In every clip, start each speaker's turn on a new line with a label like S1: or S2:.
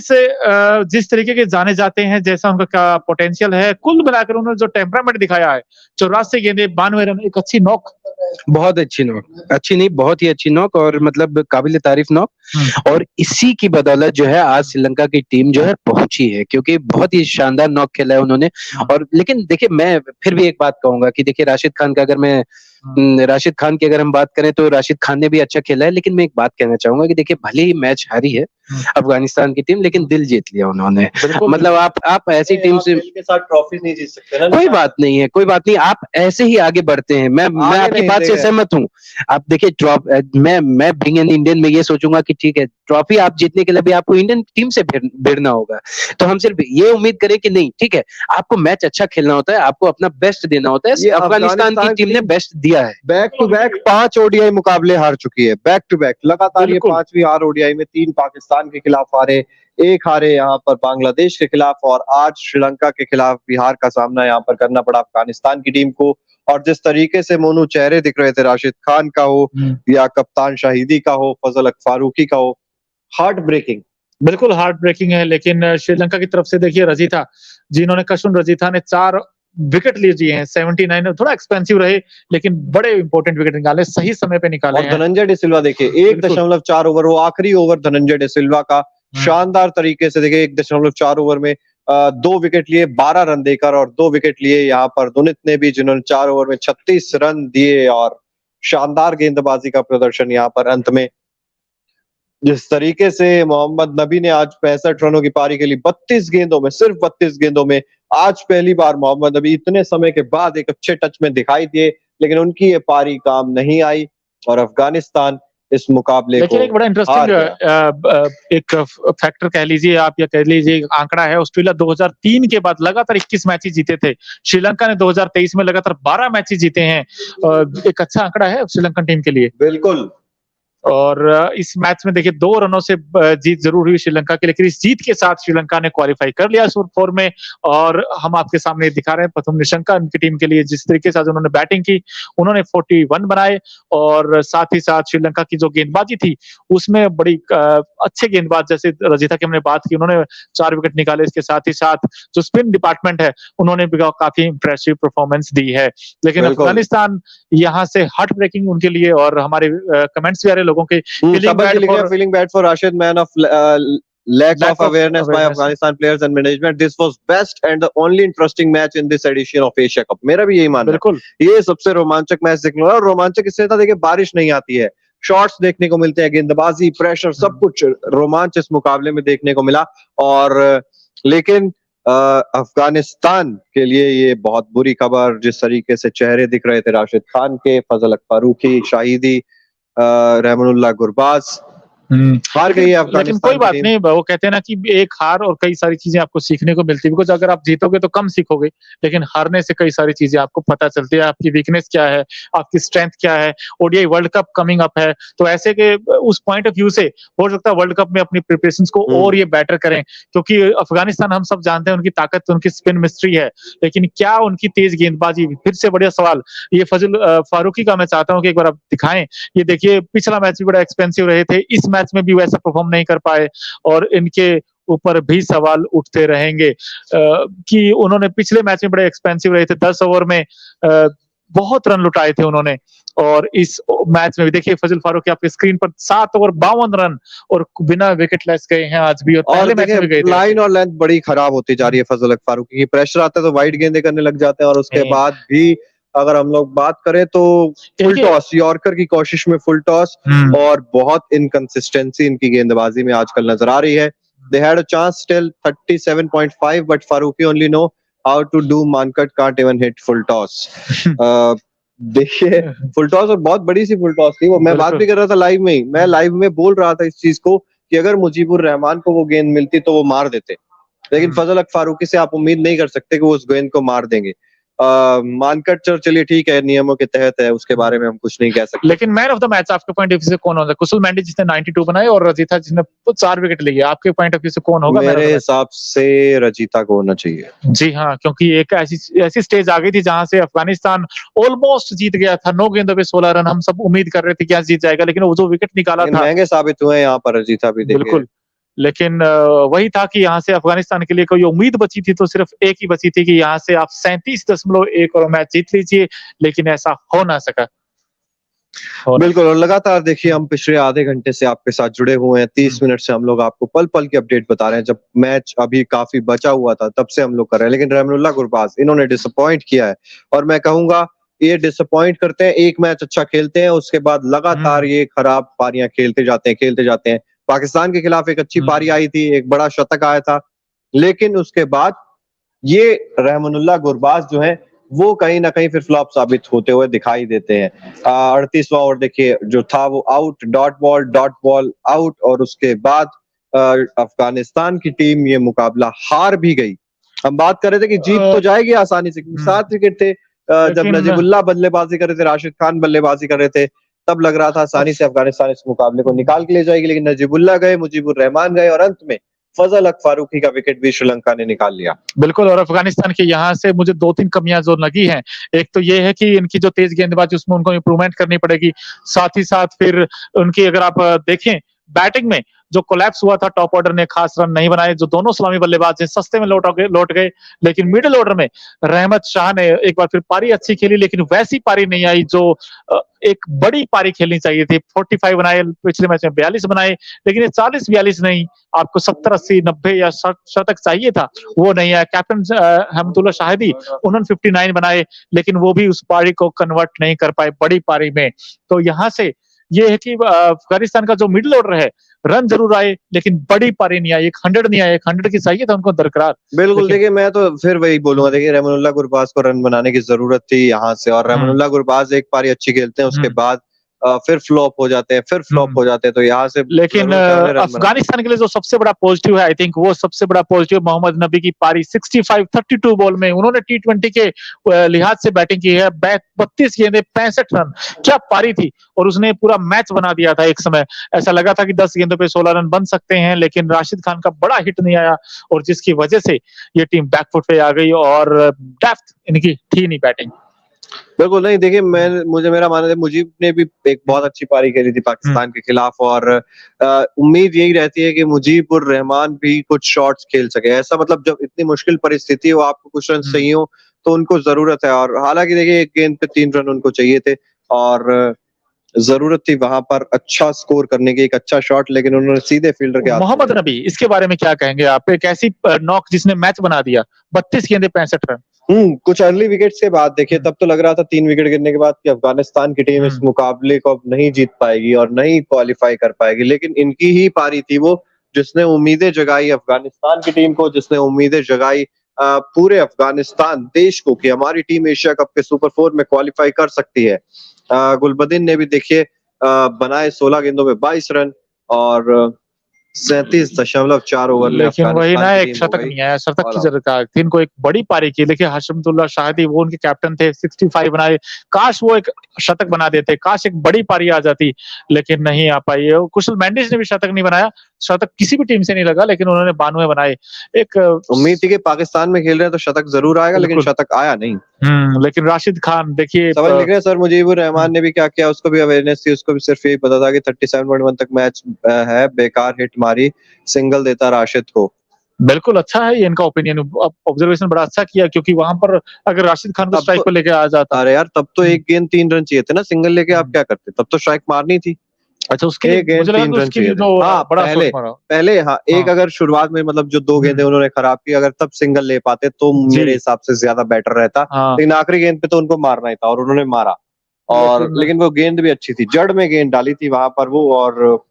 S1: से जिस तरीके के जाने जाते हैं, जैसा उनका पोटेंशियल है, कुल मिलाकर उन्होंने जो टेम्परामेंट दिखाया है, 84 गेंदें 92 रन, एक अच्छी नॉक।
S2: बहुत अच्छी नॉक, अच्छी नहीं बहुत ही अच्छी नॉक और मतलब काबिल तारीफ नॉक। और इसी की बदौलत जो है आज श्रीलंका की टीम जो है पहुंची है, क्योंकि बहुत ही शानदार नॉक खेला है उन्होंने। और लेकिन देखिए मैं फिर भी एक बात कहूंगा कि देखिए राशिद खान का राशिद खान की अगर हम बात करें तो राशिद खान ने भी अच्छा खेला है, लेकिन मैं एक बात कहना चाहूंगा कि देखिए भले ही मैच हारी है अफगानिस्तान की टीम, लेकिन दिल जीत लिया उन्होंने। मतलब आप ऐसी टीम से
S3: के साथ ट्रॉफी नहीं जीत सकते ना।
S2: कोई बात नहीं है, कोई बात नहीं, आप ऐसे ही आगे बढ़ते हैं। मैं आपकी बात से सहमत हूँ। आप देखिए मैं बीइंग एन इंडियन में ये सोचूंगा कि ठीक है ट्रॉफी आप जीतने के लिए भी आपको इंडियन टीम से भिड़ना होगा। तो हम सिर्फ ये उम्मीद करें कि नहीं ठीक है आपको मैच अच्छा खेलना होता है, आपको अपना बेस्ट देना होता है। अफगानिस्तान की टीम ने बेस्ट दिया है।
S3: बैक टू बैक 5 ओडीआई मुकाबले हार चुकी है, बैक टू बैक लगातार ये 5वीं हार ओडीआई में। 3 पाकिस्तान के खिलाफ हारे, 1 हारे यहाँ पर बांग्लादेश के खिलाफ और आज श्रीलंका के खिलाफ बिहार का सामना यहाँ पर करना पड़ा अफगानिस्तान की टीम को। और जिस तरीके से मोनू चेहरे दिख रहे थे, राशिद खान का हो या कप्तान शाहिदी का हो, फजल फारूकी का हो, हार्ट ब्रेकिंग,
S1: बिल्कुल हार्ट ब्रेकिंग है। लेकिन श्रीलंका की तरफ से देखिए रजीथा, जिन्होंने कशुन रजीथा ने 4 विकेट लिए हैं। 79 थोड़ा एक्सपेंसिव रहे, लेकिन बड़े इंपॉर्टेंट विकेट निकाले, सही समय पे निकाले
S3: और धनंजय डे सिल्वा देखिए 1.4 ओवर, वो आखिरी ओवर धनंजय डे सिल्वा का शानदार तरीके से देखिए 1.4 ओवर में 2 विकेट लिए 12 रन देकर, और 2 विकेट लिए यहाँ पर दुनित ने भी, जिन्होंने 4 ओवर में 36 रन दिए। और शानदार गेंदबाजी का प्रदर्शन यहाँ पर अंत में। जिस तरीके से मोहम्मद नबी ने आज 65 रनों की पारी के लिए 32 गेंदों में, सिर्फ 32 गेंदों में आज पहली बार मोहम्मद नबी इतने समय के बाद एक अच्छे टच में दिखाई दिए, लेकिन उनकी ये पारी काम नहीं आई और अफगानिस्तान इस मुकाबले को
S1: एक बड़ा इंटरेस्टिंग एक फैक्टर कह लीजिए आप या कह लीजिए आंकड़ा है। ऑस्ट्रेलिया 2003 के बाद लगातार 21 मैचेस जीते थे। श्रीलंका ने 2023 में लगातार 12 मैचेस जीते हैं। एक अच्छा आंकड़ा है श्रीलंकन टीम के लिए।
S3: बिल्कुल।
S1: और इस मैच में देखिए 2 रनों से जीत जरूर हुई श्रीलंका की, लेकिन इस जीत के साथ श्रीलंका ने क्वालिफाई कर लिया सुपर 4 में। और हम आपके सामने दिखा रहे हैं प्रथम निशंका उनकी टीम के लिए, जिस तरीके से उन्होंने बैटिंग की, उन्होंने 41 बनाए। और साथ ही साथ श्रीलंका की जो गेंदबाजी थी उसमें बड़ी अच्छे गेंदबाज जैसे रजीता की हमने बात की, उन्होंने 4 विकेट निकाले। इसके साथ ही साथ जो स्पिन डिपार्टमेंट है उन्होंने भी काफी इंप्रेसिव परफॉर्मेंस दी है। लेकिन अफगानिस्तान यहाँ से हार्ट ब्रेकिंग उनके लिए, और हमारे कमेंट्स भी आ रहे लोगों के
S3: feeling bad for Rashid, man of lack of awareness by Afghanistan players and management. This was best and the only interesting match in this edition of Asia Cup. मेरा भी यही मानना है, ये सबसे रोमांचक मैच देखने वाला। और रोमांचक इससे था देखिए बारिश नहीं आती है, शॉट्स देखने को मिलते हैं, गेंदबाजी, प्रेशर, सब कुछ रोमांच इस मुकाबले में देखने को मिला। और लेकिन अफगानिस्तान के लिए ये बहुत बुरी खबर, जिस तरीके से चेहरे दिख रहे थे राशिद खान के, फजल फारूकी, शाहिदी, रहमानुल्लाह गुरबाज, हार गई है अफगानिस्तान।
S1: लेकिन कोई बात नहीं, वो कहते हैं ना कि एक हार और कई सारी चीजें आपको सीखने को मिलती है। बिकॉज अगर आप जीतोगे तो कम सीखोगे, लेकिन हारने से कई सारी चीजें आपको पता चलती है। आपकी वीकनेस क्या है, आपकी स्ट्रेंथ क्या है। ODI world cup coming up है, तो ऐसे के उस पॉइंट ऑफ व्यू से हो सकता है वर्ल्ड कप में अपनी प्रिपरेशंस को और ये बेटर करें। क्योंकि अफगानिस्तान हम सब जानते हैं उनकी ताकत, उनकी स्पिन मिस्ट्री है, लेकिन क्या उनकी तेज गेंदबाजी। फिर से बढ़िया सवाल ये फजल फारूकी का मैं चाहता हूँ कि एक बार आप दिखाएं। ये देखिए पिछला मैच भी बड़ा एक्सपेंसिव रहे थे, इस मैच में भी वैसा परफॉर्म नहीं कर पाए, और इनके ऊपर भी सवाल उठते रहेंगे कि उन्होंने पिछले मैच में बड़े एक्सपेंसिव रहे थे। 10 ओवर में बहुत रन लुटाए थे उन्होंने, और इस मैच में भी देखिए फजल फारूकी आपके स्क्रीन पर 7 ओवर 52 रन और बिना विकेट लेस गए हैं आज भी। और पहले मैच में गए थे।
S3: लाइन और लेंथ बड़ी खराब होती जा रही है फजल फारूकी की। प्रेशर आता है तो वाइड गेंदे करने लग जाते हैं, और उसके बाद भी अगर हम लोग बात करें तो फुल टॉस, यॉर्कर की कोशिश में फुल टॉस, और बहुत इनकंसिस्टेंसी इनकी गेंदबाजी में आजकल नजर आ रही है। They had a chance still 37.5, but Farooqi only know how to do Mankad can't even hit full toss. देखिए फुल टॉस, और बहुत बड़ी सी फुल टॉस थी वो। मैं बात भी कर रहा था लाइव में ही, मैं लाइव में बोल रहा था इस चीज को कि अगर मुजीबुर रहमान को वो गेंद मिलती तो वो मार देते, लेकिन फजल फारूकी से आप उम्मीद नहीं कर सकते कि वो उस गेंद को मार देंगे। मानकट चलिए ठीक है, नियमों के तहत है, उसके बारे में हम कुछ नहीं कह सकते।
S1: लेकिन मैन ऑफ द मैच आपके पॉइंट ऑफ व्यू से कौन होगा? कुशल मेंडी जिसने 92 बनाए और रजीता जिसने 4 विकेट लिए, आपके पॉइंट ऑफ व्यू से कौन होगा?
S3: मेरे हिसाब से रजीता को होना चाहिए।
S1: जी हाँ, क्योंकि एक ऐसी स्टेज आ गई थी जहां से अफगानिस्तान ऑलमोस्ट जीत गया था। 9 गेंदों पे 16 रन, हम सब उम्मीद कर रहे थे कि आज जीत जाएगा, लेकिन वो जो विकेट निकाला था,
S3: महंगे साबित हुए यहाँ पर रजीता भी।
S1: बिल्कुल लेकिन वही था कि यहाँ से अफगानिस्तान के लिए कोई उम्मीद बची थी तो सिर्फ एक ही बची थी कि यहाँ से आप 37.1 और मैच जीत लीजिए, लेकिन ऐसा हो ना सका।
S3: बिल्कुल, और लगातार देखिए हम पिछले आधे घंटे से आपके साथ जुड़े हुए हैं। 30 मिनट से हम लोग आपको पल-पल की अपडेट बता रहे हैं। जब मैच अभी काफी बचा हुआ था तब से हम लोग कर रहे हैं, लेकिन रहमानुल्लाह गुरबाज इन्होंने डिसअपॉइंट किया है और मैं कहूँगा ये डिसअपॉइंट करते हैं, एक मैच अच्छा खेलते हैं, उसके बाद लगातार ये खराब पारियां खेलते जाते हैं। पाकिस्तान के खिलाफ एक अच्छी पारी आई थी, एक बड़ा शतक आया था, लेकिन उसके बाद ये रहमानुल्लाह गुरबाज जो है वो कहीं ना कहीं फिर फ्लॉप साबित होते हुए दिखाई देते हैं। 38वां ओवर देखिए जो था वो आउट, डॉट बॉल आउट, और उसके बाद अफगानिस्तान की टीम ये मुकाबला हार भी गई। हम बात कर रहे थे कि जीत तो जाएगी आसानी से, 7 विकेट थे। जब नजीबुल्लाह बल्लेबाजी कर रहे थे, राशिद खान बल्लेबाजी कर रहे थे, तब लग रहा था आसानी से अफगानिस्तान इस मुकाबले को निकाल के ले जाएगी, लेकिन नजीबुल्लाह गए, मुजीबुर रहमान गए और अंत में फजल हक फारूकी का विकेट भी श्रीलंका ने निकाल लिया।
S1: बिल्कुल, और अफगानिस्तान के यहाँ से मुझे 2-3 कमियां जो लगी हैं, एक तो ये है कि इनकी जो तेज गेंदबाजी उसमें उनको इम्प्रूवमेंट करनी पड़ेगी। साथ ही साथ फिर उनकी अगर आप देखें बैटिंग में जो कोलैप्स हुआ था, टॉप ऑर्डर ने खास रन नहीं बनाए, जो दोनों सलामी बल्लेबाज हैं सस्ते में लौट गए, लेकिन मिडिल ऑर्डर में रहमत शाह ने एक बार फिर पारी अच्छी खेली, लेकिन वैसी पारी नहीं आई जो एक बड़ी पारी खेलनी चाहिए थी। 45 बनाए, पिछले मैच में 42 बनाए, लेकिन ये 40-42 नहीं, आपको 70, 80, 90 या शतक चाहिए था, वो नहीं आया। कैप्टन अहमदुल्ला शाहिदी उन्होंने 59 बनाए, लेकिन वो भी उस पारी को कन्वर्ट नहीं कर पाए बड़ी पारी में। तो यहाँ से ये है कि अफगानिस्तान का जो मिडिल ऑर्डर है, रन जरूर आए लेकिन बड़ी पारी नहीं आई, 100 नहीं आए, 100 की चाहिए था उनको दरकरार।
S3: बिल्कुल, देखिए मैं तो फिर वही बोलूंगा, देखिए रहमानुल्लाह गुरबाज को रन बनाने की जरूरत थी यहाँ से, और रहमानुल्लाह गुरबाज एक पारी अच्छी खेलते हैं, उसके बाद फिर फ्लॉप हो जाते हैं, तो यहाँ से
S1: लेकिन अफगानिस्तान के लिए जो सबसे बड़ा पॉजिटिव है, आई थिंक वो सबसे बड़ा पॉजिटिव मोहम्मद नबी की पारी 65 32 बॉल में उन्होंने T20 के लिहाज से बैटिंग की है। 32 गेंदे 65 रन, क्या पारी थी, और उसने पूरा मैच बना दिया था। एक समय ऐसा लगा था कि 10 गेंदों पे 16 रन बन सकते हैं, लेकिन राशिद खान का बड़ा हिट नहीं आया, और जिसकी वजह से ये टीम बैकफुट पे आ गई और डेप्थ इनकी थी नहीं बैटिंग।
S3: बिल्कुल नहीं, देखिए मुझे मेरा मानना है मुजीब ने भी एक बहुत अच्छी पारी खेली थी पाकिस्तान के खिलाफ, और उम्मीद यही रहती है कि मुजीबुर रहमान भी कुछ शॉट्स खेल सके। ऐसा मतलब जब इतनी मुश्किल परिस्थिति हो, आपको कुछ रन चाहिए हो, तो उनको जरूरत है। और हालांकि देखिए एक गेंद पे 3 रन उनको चाहिए थे और जरूरत थी वहां पर अच्छा स्कोर करने की, एक अच्छा शॉट, लेकिन उन्होंने सीधे फील्डर के हाथ।
S1: मोहम्मद नबी, इसके बारे में क्या कहेंगे आप? एक ऐसी नॉक जिसने मैच बना दिया, 32 गेंदे 65 रन।
S3: कुछ अर्ली विकेट्स के बाद देखिए तब तो लग रहा था 3 विकेट गिरने के बाद कि अफगानिस्तान की टीम इस मुकाबले को अब नहीं जीत पाएगी और नहीं क्वालिफाई कर पाएगी, लेकिन इनकी ही पारी थी वो जिसने उम्मीदें जगाई अफगानिस्तान की टीम को, जिसने उम्मीदें जगाई पूरे अफगानिस्तान देश को कि हमारी टीम एशिया कप के सुपर 4 में क्वालिफाई कर सकती है। गुलबदीन ने भी देखिए बनाए 16 गेंदों में 22 रन और 37.4 ओवर में,
S1: लेकिन वही ना, एक शतक नहीं आया, शतक की जरूरत थी इनको, एक बड़ी पारी की। देखिए हशमतुल्लाह शाहिदी वो उनके कैप्टन थे, 65 बनाए, काश वो एक शतक बना देते, काश एक बड़ी पारी आ जाती, लेकिन नहीं आ पाई। कुशल मेंडिस ने भी शतक नहीं बनाया, शतक किसी भी टीम से नहीं लगा, लेकिन उन्होंने 92 बनाए। एक
S3: उम्मीद थी कि पाकिस्तान में खेल रहे हैं तो शतक जरूर आएगा, लेकिन शतक आया नहीं।
S1: लेकिन राशिद खान देखिए
S3: सवाल लिख रहे हैं सर, मुजीबुर रहमान ने भी क्या किया, उसको भी अवेयरनेस थी, उसको भी सिर्फ यही पता था कि 37.1 तक मैच है, बेकार हिट मारी, सिंगल देता राशिद को।
S1: बिल्कुल अच्छा है ये इनका ओपिनियन, ऑब्जर्वेशन बड़ा अच्छा किया, क्योंकि वहां पर अगर राशिद खान को स्ट्राइक पर लेके आ जाता,
S3: अरे यार तब तो एक गेंद 3 रन चाहिए थे ना, सिंगल लेके आप क्या करते, तब तो स्ट्राइक मारनी थी।
S1: अच्छा, उसके लिए मुझे लगा उसके लिए जो बड़ा
S3: पहले एक अगर शुरुआत में मतलब जो 2 गेंदें उन्होंने खराब की, अगर तब सिंगल ले पाते तो मेरे हिसाब से ज्यादा बेटर रहता, लेकिन आखिरी गेंद पे तो उनको मारना ही था और उन्होंने मारा, और लेकिन वो गेंद भी अच्छी थी, जड़ में गेंद डाली थी वहां पर वो, और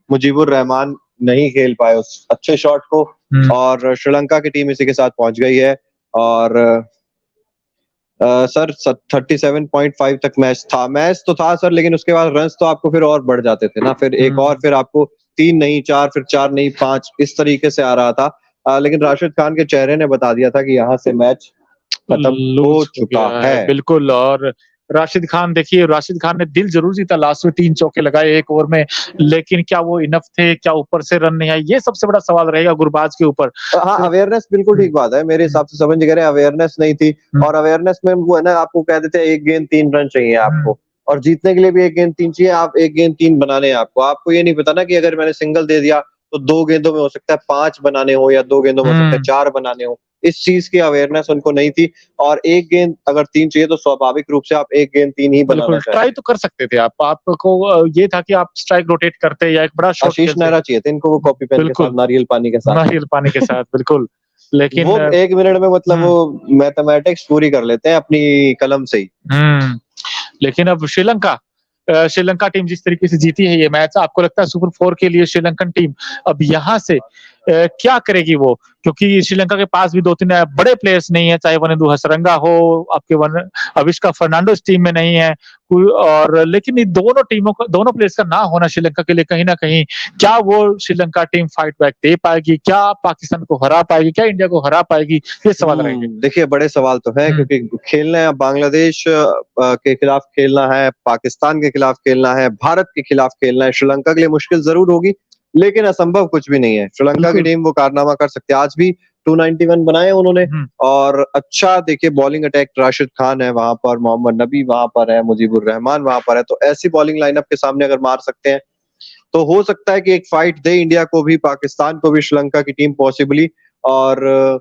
S3: मुजीबुर रहमान नहीं खेल पाए उस अच्छे शॉट को, और श्रीलंका की टीम इसी के साथ पहुंच गई है। और सर 37.5 तक मैच तो था सर, लेकिन उसके बाद रन्स तो आपको फिर और बढ़ जाते थे ना, फिर एक और फिर आपको 3 नहीं 4, फिर 4 नहीं 5, इस तरीके से आ रहा था, लेकिन राशिद खान के चेहरे ने बता दिया था कि यहाँ से मैच खत्म हो चुका है।
S1: बिल्कुल, और राशिद खान देखिए, राशिद खान ने दिल जरूर जीता, लास्ट में 3 चौके लगाए 1 ओवर में, लेकिन क्या वो इनफ थे, क्या ऊपर से रन नहीं आए, ये सबसे बड़ा सवाल रहेगा गुरबाज के ऊपर।
S3: हाँ, अवेयरनेस बिल्कुल ठीक बात है, मेरे हिसाब से समझ गए, अवेयरनेस नहीं थी, और अवेयरनेस में वो है ना, आपको कह देते हैं 1 गेंद 3 रन चाहिए आपको, और जीतने के लिए भी 1 गेंद 3 चाहिए, आप 1 गेंद 3 बनाने हैं आपको ये नहीं पता ना कि अगर मैंने सिंगल दे दिया तो 2 गेंदों में हो सकता है 5 बनाने हो या 2 गेंदों में हो सकता है 4 बनाने हो। इस चीज की अवेयरनेस उनको नहीं थी और 1 गेंद अगर 3 चाहिए तो स्वाभाविक रूप से आप 1 गेंद 3 ही बनाना
S1: बिल्कुल,
S3: चाहते
S1: ट्राई तो कर सकते थे आप। आपको ये था कि आप स्ट्राइक रोटेट करते या एक बड़ा शॉट
S3: आशीष
S1: खेलते।
S3: नेहरा चाहिए थे इनको वो कॉपी पेन के
S1: बिल्कुल।
S3: साथ, नारियल पानी के साथ।
S1: नारियल पानी के साथ, बिल्कुल। लेकिन
S3: वो 1 मिनट में मतलब
S1: हुँ।
S3: वो मैथमेटिक्स पूरी कर लेते हैं अपनी कलम से ही।
S1: लेकिन अब श्रीलंका टीम जिस तरीके से जीती है ये मैच, आपको लगता है सुपर 4 के लिए श्रीलंकन टीम अब यहाँ से क्या करेगी वो? क्योंकि श्रीलंका के पास भी 2-3 बड़े प्लेयर्स नहीं है, चाहे वनिंदु हसरंगा हो, आपके अविष्का फर्नांडो इस टीम में नहीं है, और लेकिन ये दोनों प्लेयर्स का ना होना श्रीलंका के लिए कहीं न कहीं, क्या वो श्रीलंका टीम फाइट बैक दे पाएगी? क्या पाकिस्तान को हरा पाएगी? क्या इंडिया को हरा पाएगी? ये सवाल रहेंगे।
S3: देखिए बड़े सवाल तो है क्योंकि खेलना है बांग्लादेश के खिलाफ खेलना है, पाकिस्तान के खिलाफ खेलना है, भारत के खिलाफ खेलना है। श्रीलंका के लिए मुश्किल जरूर होगी लेकिन असंभव कुछ भी नहीं है। श्रीलंका की टीम वो कारनामा कर सकती है। आज भी 291 बनाए उन्होंने और अच्छा देखिए बॉलिंग अटैक राशिद खान है वहां पर, मोहम्मद नबी वहां पर है, मुजीबुर रहमान वहां पर है, तो ऐसी बॉलिंग लाइनअप के सामने अगर मार सकते हैं तो हो सकता है कि एक फाइट दे इंडिया को भी, पाकिस्तान को भी श्रीलंका की टीम पॉसिबली। और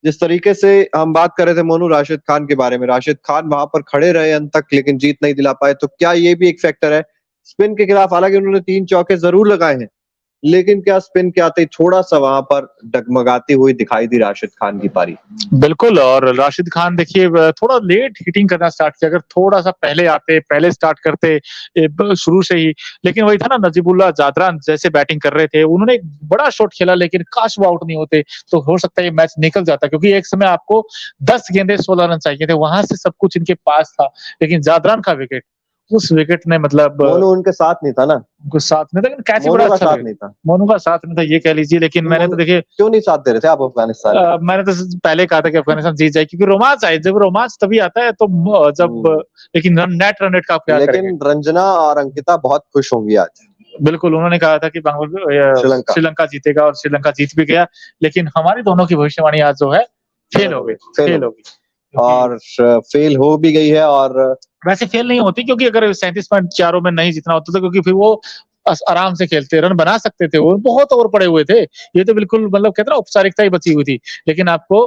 S3: जिस तरीके से हम बात कर रहे थे मोनू राशिद खान के बारे में, राशिद खान वहां पर खड़े रहे अंत तक लेकिन जीत नहीं दिला पाए, तो क्या ये भी एक फैक्टर है? स्पिन के खिलाफ हालांकि उन्होंने 3 चौके जरूर लगाए हैं लेकिन क्या स्पिन के आते ही थोड़ा सा वहां पर डगमगाती हुई दिखाई दी राशिद खान की पारी।
S1: बिल्कुल, और राशिद खान देखिए थोड़ा लेट हिटिंग करना स्टार्ट किया, अगर थोड़ा सा पहले स्टार्ट करते शुरू से ही, लेकिन वही था ना, नजीबुल्लाह जादरान जैसे बैटिंग कर रहे थे, उन्होंने एक बड़ा शॉट खेला लेकिन काश वो आउट नहीं होते तो हो सकता है ये मैच निकल जाता, क्योंकि एक समय आपको 10 गेंदे 16 रन चाहिए थे, वहां से सब कुछ इनके पास था, लेकिन जादरान का विकेट, उस विकेट ने मतलब
S3: मोनू उनके साथ नहीं था ना,
S1: उनको साथ में था, लेकिन कैच ही बड़ा अच्छा
S3: साथ नहीं था,
S1: मोनू का साथ में था ये कह लीजिए। लेकिन मैंने तो देखिए
S3: क्यों नहीं साथ दे रहे थे आप अफगानिस्तान?
S1: मैंने तो पहले कहा था कि अफगानिस्तान जीत जाए, क्योंकि रोमांच आए, जब रोमांच तभी आता है तो जब, लेकिन नेट रन रेट का क्या करेंगे?
S3: लेकिन रंजना और अंकिता बहुत खुश होंगी आज।
S1: बिल्कुल, उन्होंने कहा था कि श्रीलंका जीतेगा और श्रीलंका जीत भी गया, लेकिन हमारी दोनों की भविष्यवाणी आज जो है फेल हो गई
S3: और फेल हो भी गई है। और
S1: वैसे फेल नहीं होती, क्योंकि अगर 37 पॉइंट चारों में नहीं जीतना होता तो, क्योंकि फिर वो आराम से खेलते, रन बना सकते थे, वो बहुत ओवर पड़े हुए थे, ये तो बिल्कुल मतलब कहते हैं ना औपचारिकता ही बची हुई थी, लेकिन आपको